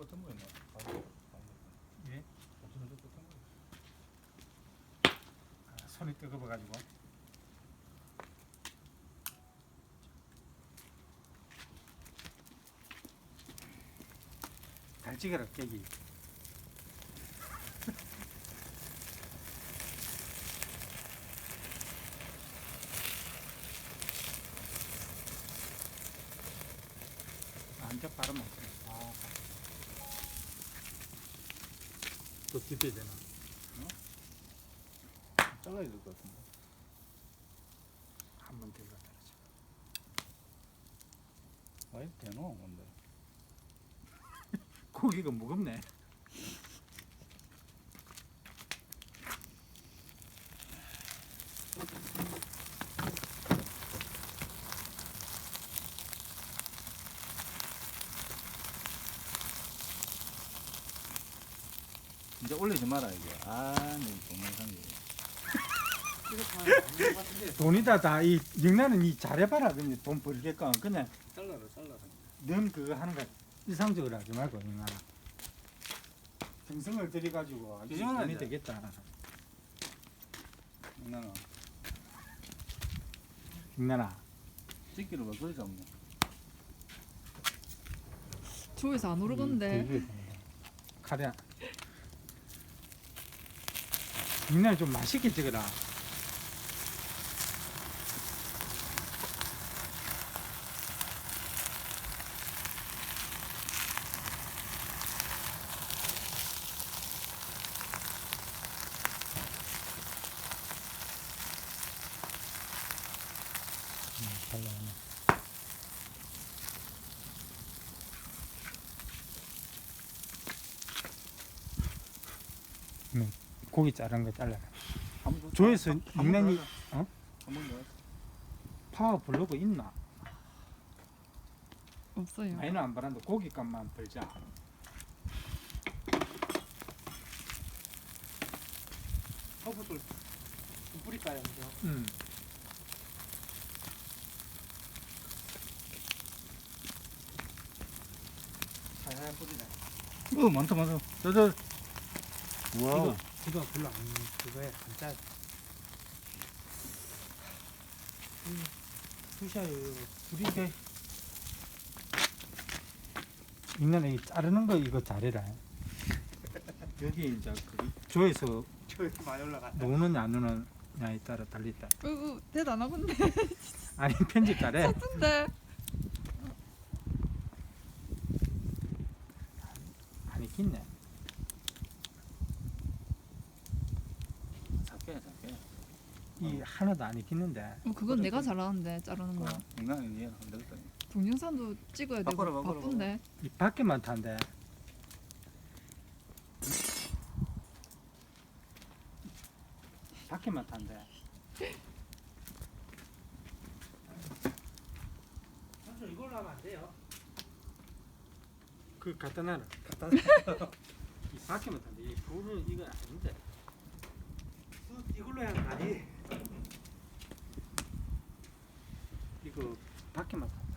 끝은 거였나? 예? 어쩌면 끝은 거. 손이 뜨거워가지고. 잘 찍어라 깨기. 안쪽 바로 먹어. 아. 또 뒤집어야 되나? 잘라야 될 것 같은데. 한번 들고 떨어져. 아이 대노 근데. 고기가 무겁네. 이제 올리지 마라 이게. 아, 내 동영상이. 이거 다 아닌 것 같은데. 돈이다 다. 이 영란은 이 잘해봐라. 그냥 돈 벌게끔 그냥 잘라라. 넌 그거 하는 거 이상적으로 하지 말고 영란아. 정성을 들여가지고 아주 이상하네, 돈이 이제. 되겠다. 나는 영란아. 찍기를 왜 그러지 않나? 조에서 안 오르건데. 카레. 영란이 좀 맛있게 찍어라. 잘 나오네. 고기 자른 거 잘라라. 조회수 영란이 어? 한번 더. 파워 블로그 있나? 없어요. 많이는 안 바란다. 고기값만 벌자. 허브들 뿌릴까요, 그죠? 살살 뿌리네. 많다. 저저 우와. 이거 별로 안 그거에 안 짜. 푸샤요. 우리 인간에 자르는 거 이거 잘해라. 여기 이제 그 조에서 조에서 많이 올라갔다. 노느냐 안 노느냐에 따라 달리다. 대도 안 하건데. 아니 편집 잘해. 썼던데. 아니 긴네. 작게. 이 하나도 안 익히는데. 그건 내가 잘하는데 자르는 거. 인간은 이해 안 되겠다. 동영상도 찍어야 되고 바꿔라. 바쁜데. 이 밖에만 탄데. 밖에만 탄데. 삼촌 이걸로 하면 안 돼요. 그 갖다 놔라. 이 밖에만 탄데. 이 불은 이거 아닌데. 이걸로 해야 하는 거 아니? 이거 밖에만 탄.